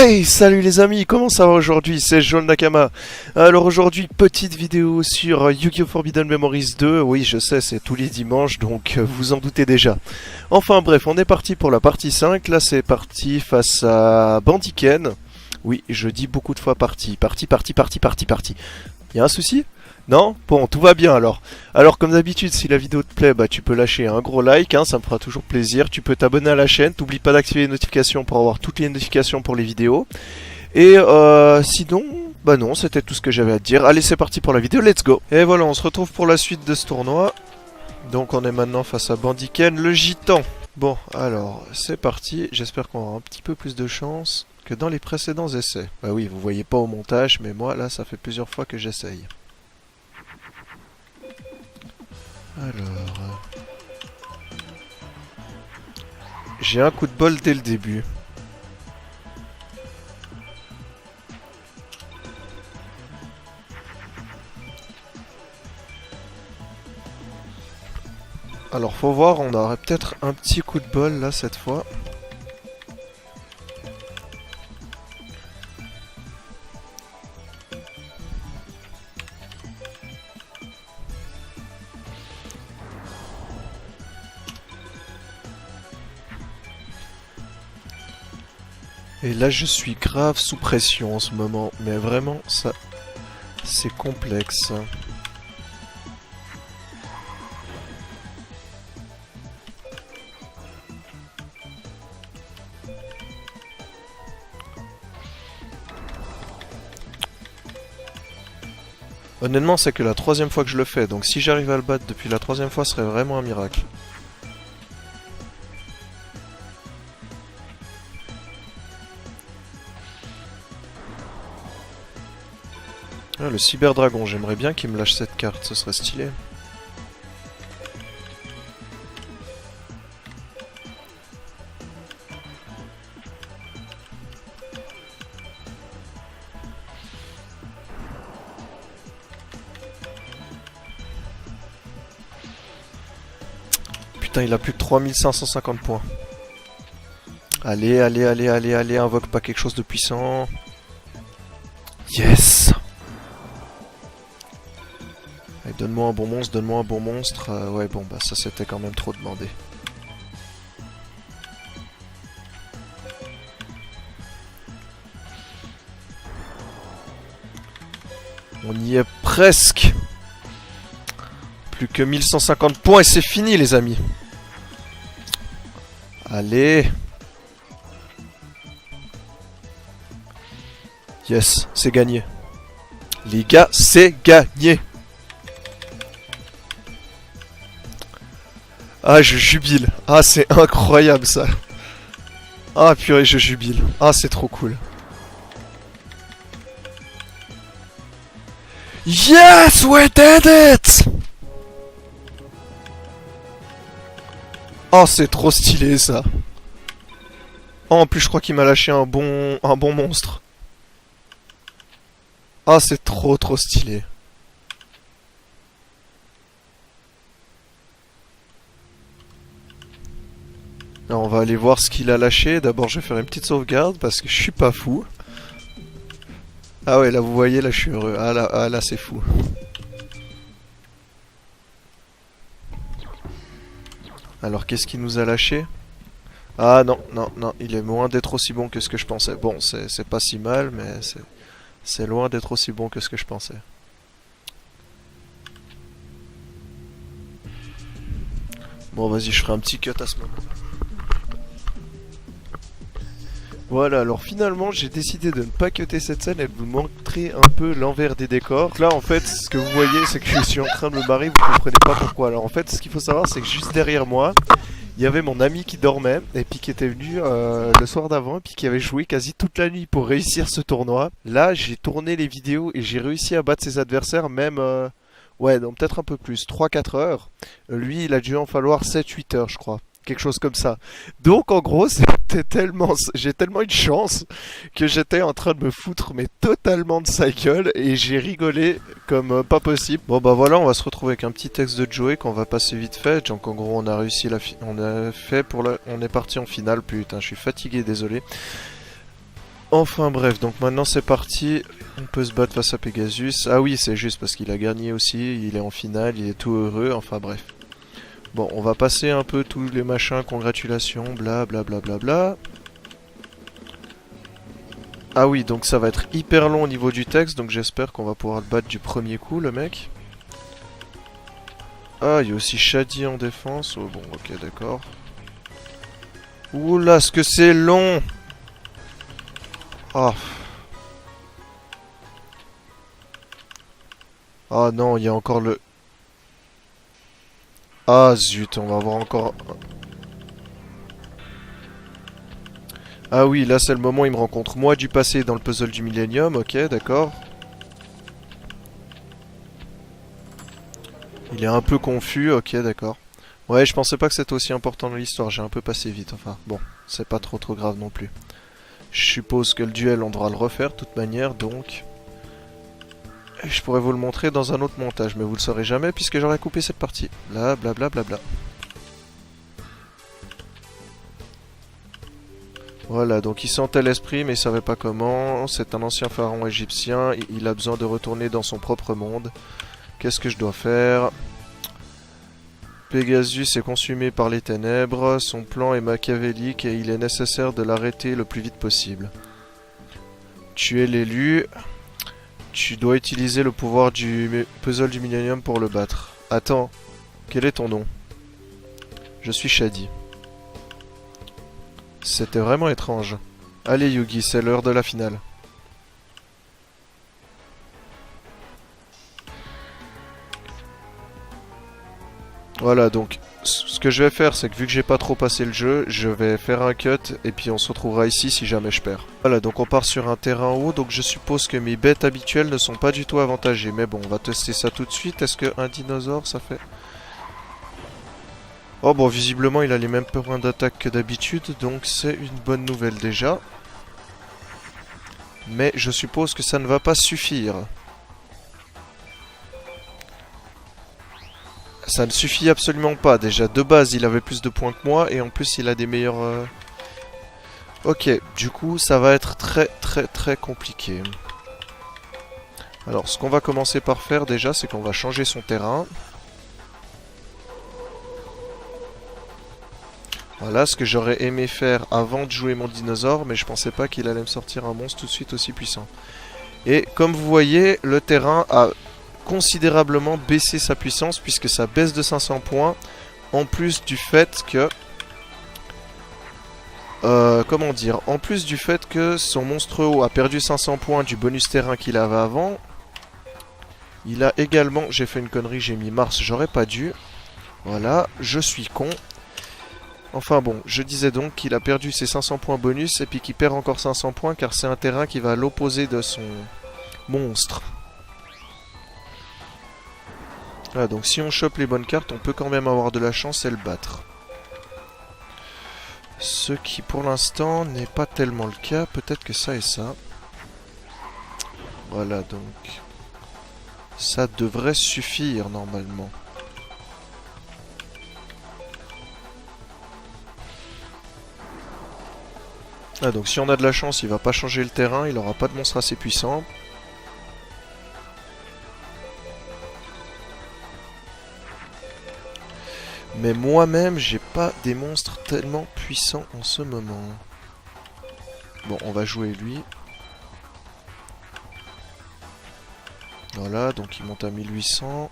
Hey, salut les amis, comment ça va aujourd'hui? C'est Joel Nakama. Alors aujourd'hui, petite vidéo sur Yu-Gi-Oh! Forbidden Memories 2. Oui, je sais, c'est tous les dimanches, donc vous en doutez déjà. Enfin bref, on est parti pour la partie 5. Là, c'est parti face à Bandiken. Oui, je dis beaucoup de fois parti. Parti. Y a un souci? Non? Bon, tout va bien alors. Alors comme d'habitude, si la vidéo te plaît, bah tu peux lâcher un gros like, hein, ça me fera toujours plaisir. Tu peux t'abonner à la chaîne, t'oublies pas d'activer les notifications pour avoir toutes les notifications pour les vidéos. Et sinon, bah non, c'était tout ce que j'avais à te dire. Allez, c'est parti pour la vidéo, let's go. Et voilà, on se retrouve pour la suite de ce tournoi. Donc on est maintenant face à Bandiken, le gitan. Bon, alors, c'est parti. J'espère qu'on aura un petit peu plus de chance que dans les précédents essais. Bah oui, vous voyez pas au montage, mais moi, là, ça fait plusieurs fois que j'essaye. Alors... J'ai un coup de bol dès le début. Alors faut voir, on aurait peut-être un petit coup de bol là cette fois. Et là je suis grave sous pression en ce moment, mais vraiment ça c'est complexe. Honnêtement c'est que la troisième fois que je le fais, donc si j'arrive à le battre depuis la troisième fois ce serait vraiment un miracle. Ah, le cyberdragon, j'aimerais bien qu'il me lâche cette carte, ce serait stylé. Putain, il a plus de 3550 points. Allez, invoque pas quelque chose de puissant. Yes! Donne-moi un bon monstre, ouais, bon, bah ça c'était quand même trop demandé. On y est presque. Plus que 1150 points et c'est fini les amis. Allez. Yes, c'est gagné. Les gars, c'est gagné. Ah, je jubile. Ah, c'est incroyable ça. Ah, purée, je jubile. Ah, c'est trop cool. Yes, we did it! Oh, c'est trop stylé ça. Oh, en plus, je crois qu'il m'a lâché un bon monstre. Ah, c'est trop stylé. Alors, on va aller voir ce qu'il a lâché. D'abord, je vais faire une petite sauvegarde parce que je suis pas fou. Ah ouais, là, vous voyez, là, je suis heureux. Ah là, c'est fou. Alors, qu'est-ce qu'il nous a lâché? Ah non, il est loin d'être aussi bon que ce que je pensais. Bon, c'est pas si mal, mais c'est loin d'être aussi bon que ce que je pensais. Bon, vas-y, je ferai un petit cut à ce moment. Voilà, alors finalement j'ai décidé de ne pas cutter cette scène et de vous montrer un peu l'envers des décors. Là en fait ce que vous voyez c'est que je suis en train de me barrer, vous comprenez pas pourquoi. Alors en fait ce qu'il faut savoir c'est que juste derrière moi il y avait mon ami qui dormait et puis qui était venu le soir d'avant et puis qui avait joué quasi toute la nuit pour réussir ce tournoi. Là j'ai tourné les vidéos et j'ai réussi à battre ses adversaires même... ouais, donc peut-être un peu plus, 3-4 heures. Lui il a dû en falloir 7-8 heures je crois. Quelque chose comme ça. Donc en gros, j'ai tellement eu de chance que j'étais en train de me foutre mais totalement de sa gueule et j'ai rigolé comme pas possible. Bon bah voilà, on va se retrouver avec un petit texte de Joey qu'on va passer vite fait. Donc en gros, on a réussi on est parti en finale. Putain, je suis fatigué, désolé. Enfin bref, donc maintenant c'est parti. On peut se battre face à Pegasus. Ah oui, c'est juste parce qu'il a gagné aussi. Il est en finale, il est tout heureux. Enfin bref. Bon, on va passer un peu tous les machins, congratulations, bla bla bla bla bla. Ah oui, donc ça va être hyper long au niveau du texte, donc j'espère qu'on va pouvoir le battre du premier coup, le mec. Ah, il y a aussi Shadi en défense. Oh bon, ok, d'accord. Oula, ce que c'est long! Ah. Ah non, il y a encore le... Ah zut, on va avoir encore... Ah oui, là c'est le moment où il me rencontre moi du passé dans le puzzle du Millennium, ok, d'accord. Il est un peu confus, ok, d'accord. Ouais, je pensais pas que c'était aussi important dans l'histoire, j'ai un peu passé vite, enfin, bon, c'est pas trop grave non plus. Je suppose que le duel, on devra le refaire de toute manière, donc... Et je pourrais vous le montrer dans un autre montage, mais vous le saurez jamais puisque j'aurais coupé cette partie. Bla bla bla bla bla. Voilà, donc il sentait l'esprit mais il savait pas comment. C'est un ancien pharaon égyptien, il a besoin de retourner dans son propre monde. Qu'est-ce que je dois faire? Pegasus est consumé par les ténèbres, son plan est machiavélique et il est nécessaire de l'arrêter le plus vite possible. Tu es l'élu, tu dois utiliser le pouvoir du puzzle du Millennium pour le battre. Attends, quel est ton nom? Je suis Shadi. C'était vraiment étrange. Allez Yugi, c'est l'heure de la finale. Voilà, donc ce que je vais faire, c'est que vu que j'ai pas trop passé le jeu, je vais faire un cut et puis on se retrouvera ici si jamais je perds. Voilà, donc on part sur un terrain haut, donc je suppose que mes bêtes habituelles ne sont pas du tout avantagées. Mais bon, on va tester ça tout de suite. Est-ce qu'un dinosaure, ça fait... Oh bon, visiblement il a les mêmes points d'attaque que d'habitude, donc c'est une bonne nouvelle déjà. Mais je suppose que ça ne va pas suffire. Ça ne suffit absolument pas. Déjà, de base, il avait plus de points que moi. Et en plus, il a des meilleurs... Ok, du coup, ça va être très compliqué. Alors, ce qu'on va commencer par faire, déjà, c'est qu'on va changer son terrain. Voilà, ce que j'aurais aimé faire avant de jouer mon dinosaure. Mais je pensais pas qu'il allait me sortir un monstre tout de suite aussi puissant. Et comme vous voyez, le terrain a considérablement baissé sa puissance puisque ça baisse de 500 points en plus du fait que comment dire, en plus du fait que son monstre haut a perdu 500 points du bonus terrain qu'il avait avant, il a également, j'ai fait une connerie, j'ai mis Mars, j'aurais pas dû, voilà, je suis con. Enfin bon, je disais donc qu'il a perdu ses 500 points bonus et puis qu'il perd encore 500 points car c'est un terrain qui va à l'opposé de son monstre. Voilà, donc si on chope les bonnes cartes, on peut quand même avoir de la chance et le battre. Ce qui pour l'instant n'est pas tellement le cas, peut-être que ça et ça. Voilà donc. Ça devrait suffire normalement. Ah donc si on a de la chance, il va pas changer le terrain, il aura pas de monstre assez puissant. Mais moi-même, j'ai pas des monstres tellement puissants en ce moment. Bon, on va jouer lui. Voilà, donc il monte à 1800.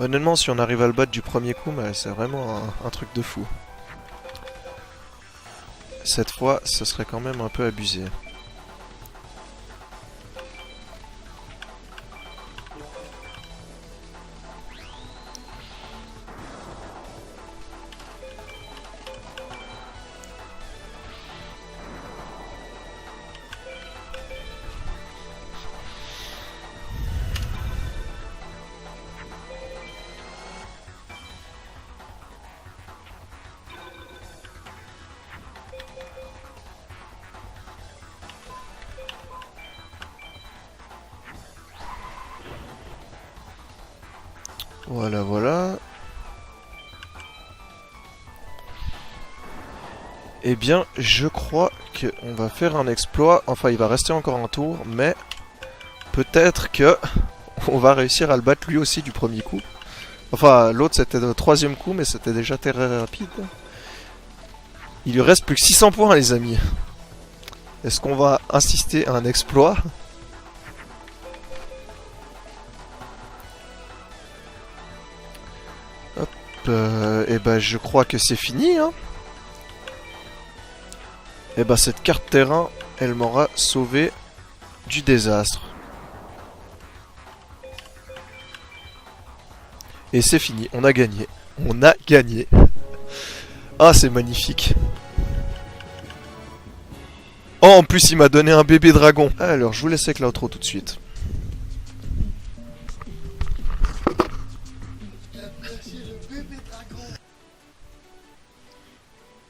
Honnêtement, si on arrive à le battre du premier coup, c'est vraiment un truc de fou. Cette fois, ce serait quand même un peu abusé. Voilà, voilà. Eh bien, je crois qu'on va faire un exploit. Enfin, il va rester encore un tour, mais peut-être que on va réussir à le battre lui aussi du premier coup. Enfin, l'autre c'était le troisième coup, mais c'était déjà très rapide. Il lui reste plus que 600 points, les amis. Est-ce qu'on va assister à un exploit? Hop, et ben je crois que c'est fini, hein. Et ben cette carte terrain, elle m'aura sauvé du désastre. Et c'est fini, on a gagné. On a gagné. Ah, c'est magnifique. Oh, en plus, il m'a donné un bébé dragon. Alors, je vous laisse avec l'outro tout de suite.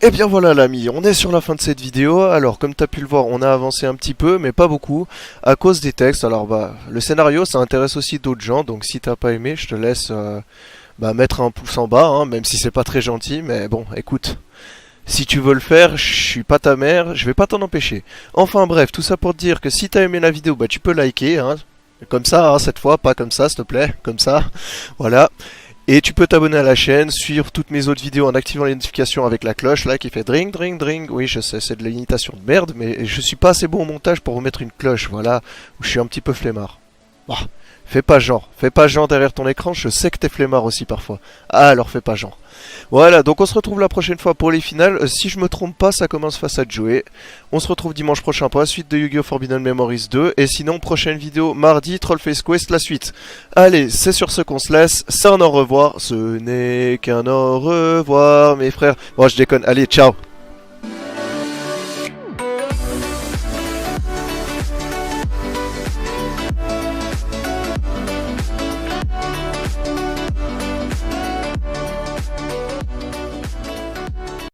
Et bien voilà l'ami, on est sur la fin de cette vidéo. Alors comme tu as pu le voir, on a avancé un petit peu, mais pas beaucoup, à cause des textes. Alors bah, le scénario, ça intéresse aussi d'autres gens, donc si t'as pas aimé, je te laisse mettre un pouce en bas, hein, même si c'est pas très gentil, mais bon, écoute. Si tu veux le faire, je suis pas ta mère, je vais pas t'en empêcher. Enfin bref, tout ça pour te dire que si t'as aimé la vidéo, bah tu peux liker, hein. Comme ça, hein, cette fois, pas comme ça, s'il te plaît, comme ça. Voilà. Et tu peux t'abonner à la chaîne, suivre toutes mes autres vidéos en activant les notifications avec la cloche là qui fait dring dring dring. Oui, je sais, c'est de l'imitation de merde, mais je suis pas assez bon au montage pour vous mettre une cloche, voilà, où je suis un petit peu flemmard. Bah, fais pas genre derrière ton écran, je sais que t'es flemmard aussi parfois. Ah, alors fais pas genre. Voilà, donc on se retrouve la prochaine fois pour les finales. Si je me trompe pas, ça commence face à Joey. On se retrouve dimanche prochain pour la suite de Yu-Gi-Oh! Forbidden Memories 2. Et sinon, prochaine vidéo mardi, Trollface Quest, la suite. Allez, c'est sur ce qu'on se laisse. C'est un au revoir. Ce n'est qu'un au revoir, mes frères. Bon, je déconne. Allez, ciao.